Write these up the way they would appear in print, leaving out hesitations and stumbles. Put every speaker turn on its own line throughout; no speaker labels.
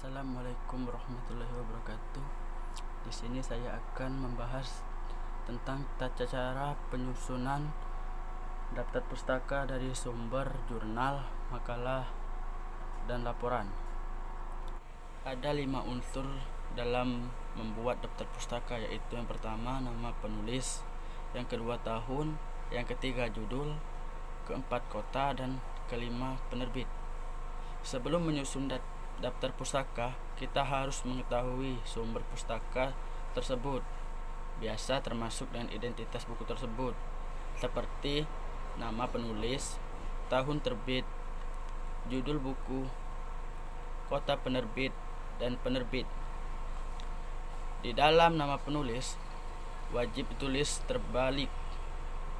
Assalamualaikum warahmatullahi wabarakatuh. Di sini saya akan membahas tentang tata cara penyusunan daftar pustaka dari sumber jurnal, makalah, dan laporan. Ada 5 unsur dalam membuat daftar pustaka, yaitu yang pertama nama penulis, yang kedua tahun, yang ketiga judul, keempat kota, dan kelima penerbit. Sebelum menyusun daftar pustaka, kita harus mengetahui sumber pustaka tersebut, biasa termasuk dengan identitas buku tersebut, seperti nama penulis, tahun terbit, judul buku, kota penerbit, dan penerbit. Di dalam nama penulis, wajib ditulis terbalik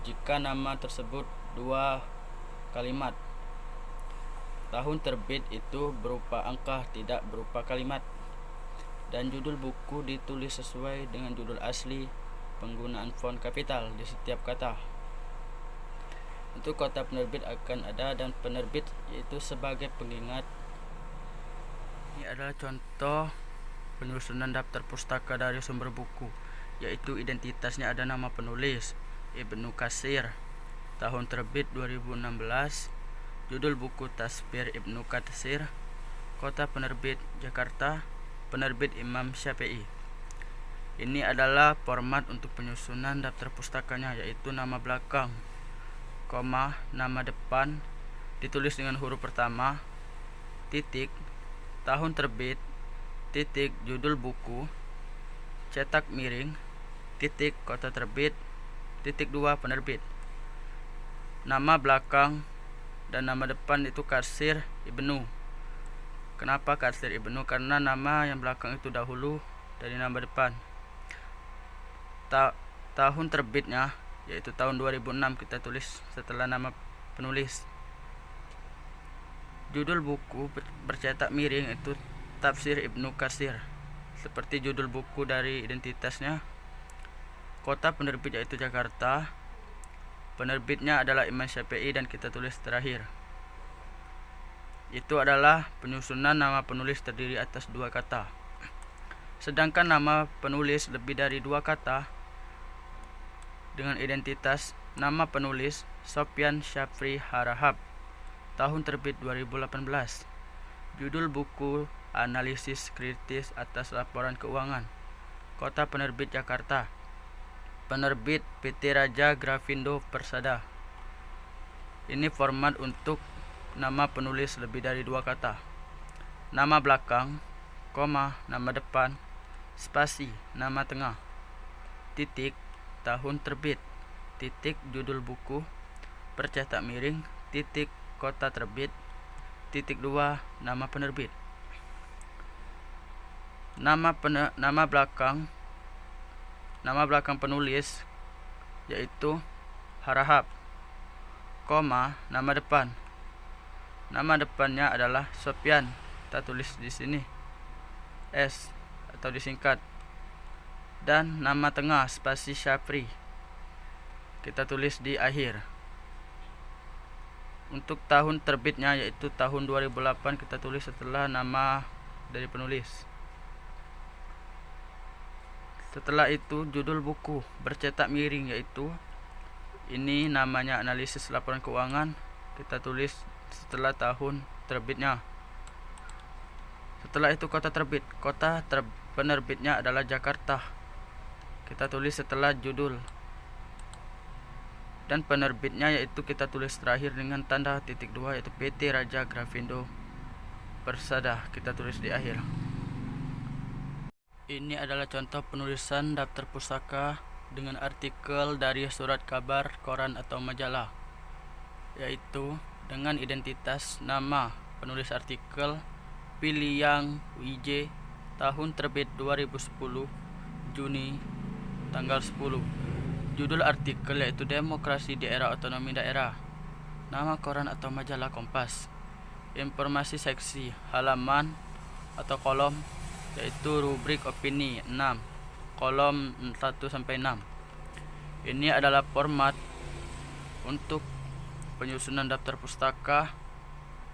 jika nama tersebut 2 kalimat. Tahun terbit itu berupa angka, tidak berupa kalimat. Dan judul buku ditulis sesuai dengan judul asli, penggunaan font kapital di setiap kata. Untuk kota penerbit akan ada dan penerbit yaitu sebagai pengingat. Ini adalah contoh penyusunan daftar pustaka dari sumber buku, yaitu identitasnya ada nama penulis Ibnu Katsir, tahun terbit 2016, judul buku Tafsir Ibnu Katsir, kota penerbit Jakarta, penerbit Imam Syafi'i. Ini adalah format untuk penyusunan daftar pustakanya, yaitu nama belakang, koma, nama depan ditulis dengan huruf pertama, titik, tahun terbit, titik, judul buku, cetak miring, titik, kota terbit, titik 2, penerbit. Nama belakang dan nama depan itu Katsir Ibnu. Kenapa Katsir Ibnu? Karena nama yang belakang itu dahulu dari nama depan. Tahun terbitnya yaitu tahun 2006 kita tulis setelah nama penulis. Judul buku bercetak miring itu Tafsir Ibnu Katsir, seperti judul buku dari identitasnya. Kota penerbit yaitu Jakarta. Penerbitnya adalah Imam Syafi'i dan kita tulis terakhir. Itu adalah penyusunan nama penulis terdiri atas 2 kata. Sedangkan nama penulis lebih dari 2 kata dengan identitas nama penulis Sofyan Syafri Harahap, tahun terbit 2018. Judul buku Analisis Kritis atas Laporan Keuangan, kota penerbit Jakarta, penerbit PT Raja Grafindo Persada. Ini format untuk nama penulis lebih dari 2 kata. Nama belakang, koma, nama depan, spasi, nama tengah, titik, tahun terbit, titik, judul buku, percetak miring, titik, kota terbit, titik 2, nama penerbit. Nama belakang penulis yaitu Harahap, koma, nama depan. Nama depannya adalah Sofyan. Kita tulis di sini S atau disingkat. Dan nama tengah spasi Syafri. Kita tulis di akhir. Untuk tahun terbitnya yaitu tahun 2008 kita tulis setelah nama dari penulis. Setelah itu judul buku bercetak miring, yaitu ini namanya analisis laporan keuangan, kita tulis setelah tahun terbitnya. Setelah itu kota terbit, penerbitnya adalah Jakarta, kita tulis setelah judul. Dan penerbitnya yaitu kita tulis terakhir dengan tanda titik 2 yaitu PT Raja Grafindo Persada, kita tulis di akhir. Ini adalah contoh penulisan daftar pustaka dengan artikel dari surat kabar, koran, atau majalah, yaitu dengan identitas nama penulis artikel Piliyang WJ, tahun terbit 2010, Juni, tanggal 10. Judul artikel yaitu Demokrasi di Era Otonomi Daerah. Nama koran atau majalah Kompas. Informasi seksi halaman atau kolom yaitu rubrik opini 6, kolom 1-6. Ini adalah format untuk penyusunan daftar pustaka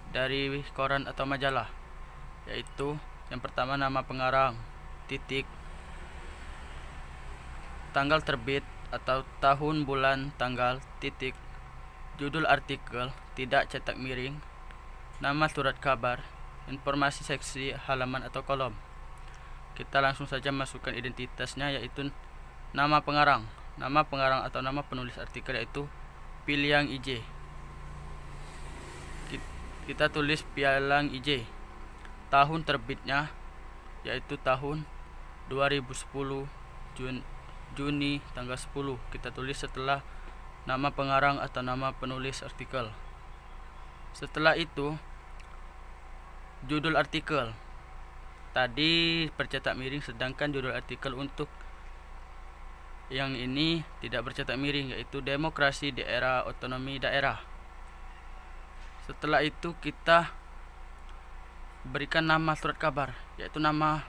dari koran atau majalah, yaitu Yang pertama nama pengarang, titik, tanggal terbit atau tahun, bulan, tanggal, titik, judul artikel, tidak cetak miring, nama surat kabar, informasi seksi, halaman atau kolom. Kita langsung saja masukkan identitasnya, yaitu nama pengarang. Nama pengarang atau nama penulis artikel yaitu Pilyang IJ. Kita tulis Pilyang IJ. Tahun terbitnya yaitu tahun 2010 Juni tanggal 10. Kita tulis setelah nama pengarang atau nama penulis artikel. Setelah itu judul artikel. Tadi bercetak miring, sedangkan judul artikel untuk yang ini tidak bercetak miring, yaitu Demokrasi di Era Otonomi Daerah. Setelah itu kita berikan nama surat kabar, yaitu nama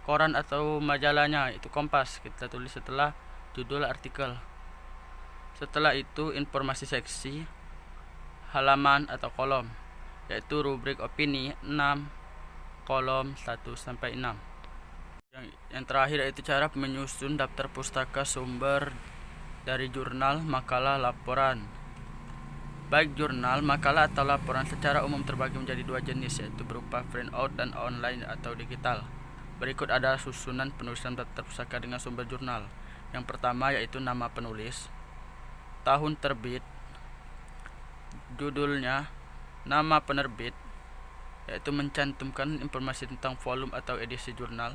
koran atau majalahnya, yaitu Kompas. Kita tulis setelah judul artikel. Setelah itu informasi seksi, halaman atau kolom, yaitu rubrik opini 6, kolom 1-6. Yang terakhir yaitu cara menyusun daftar pustaka sumber dari jurnal, makalah, laporan. Baik jurnal, makalah atau laporan secara umum terbagi menjadi dua jenis, yaitu berupa print out dan online atau digital. Berikut adalah susunan penulisan daftar pustaka dengan sumber jurnal. Yang pertama yaitu nama penulis, tahun terbit, judulnya, nama penerbit, yaitu mencantumkan informasi tentang volume atau edisi jurnal,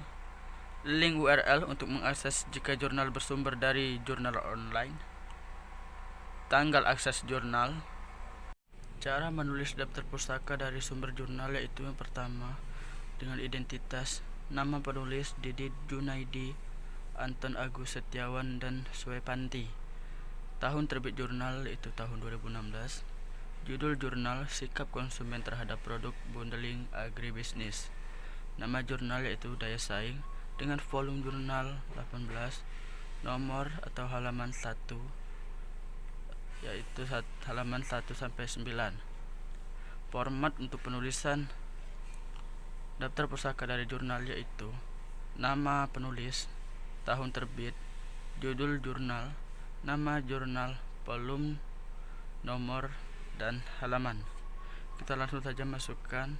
link URL untuk mengakses jika jurnal bersumber dari jurnal online, tanggal akses jurnal. Cara menulis daftar pustaka dari sumber jurnal yaitu yang pertama dengan identitas, nama penulis Didi Junaidi, Anton Agus Setiawan, dan Suepanti. Tahun terbit jurnal itu tahun 2016. Judul jurnal, sikap konsumen terhadap produk bundling agribisnis. Nama jurnal yaitu Daya Saing, dengan volume jurnal 18, nomor atau halaman 1, yaitu halaman 1-9. Format untuk penulisan daftar pustaka dari jurnal yaitu nama penulis, tahun terbit, judul jurnal, nama jurnal, volume, nomor, dan halaman. Kita langsung saja masukkan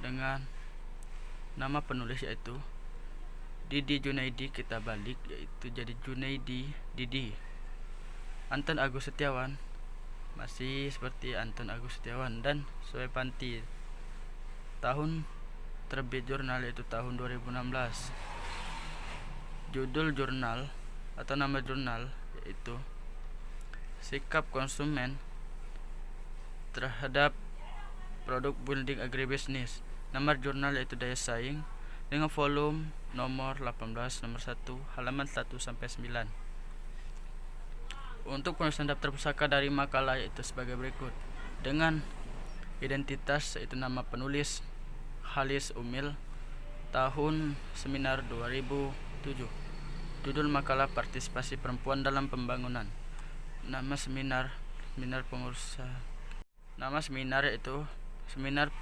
dengan nama penulis yaitu Didi Junaidi, kita balik yaitu jadi Junaidi Didi. Anton Agus Setiawan masih seperti Anton Agus Setiawan, dan Suepanti. Tahun terbit jurnal yaitu tahun 2016. Judul jurnal atau nama jurnal yaitu sikap konsumen terhadap produk bundling agribisnis. Nama jurnal yaitu Daya Saing, dengan volume nomor 18, nomor 1, halaman 1-9. Untuk penulisan daftar pustaka dari makalah yaitu sebagai berikut. Dengan identitas yaitu nama penulis Halis Umil, tahun seminar 2007. Judul makalah Partisipasi Perempuan dalam Pembangunan. Nama seminar pengurusan. Nama seminar yaitu Seminar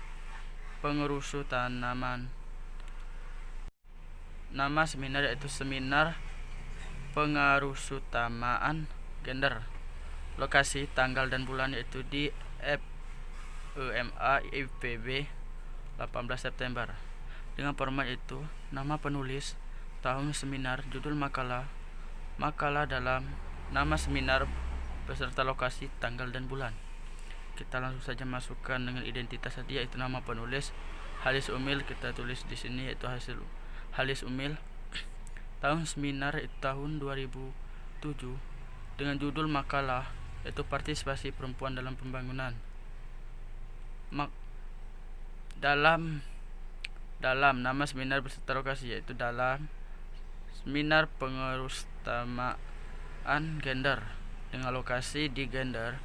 Pengurusu Tanaman. Nama seminar yaitu Seminar Pengarusutamaan Gender. Lokasi, tanggal, dan bulan yaitu di FEMA IPB 18 September. Dengan format itu nama penulis, tahun seminar, judul makalah, makalah dalam nama seminar, beserta lokasi, tanggal, dan bulan. Kita langsung saja masukkan dengan identitas tadi yaitu nama penulis Halis Umil. Kita tulis di sini yaitu Halis Umil, tahun seminar itu tahun 2007, dengan judul makalah yaitu Partisipasi Perempuan dalam Pembangunan. Dalam nama seminar beserta lokasi yaitu dalam Seminar Pengarusutamaan Gender, dengan lokasi di Gender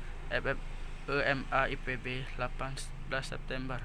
FEMA IPB 18 September.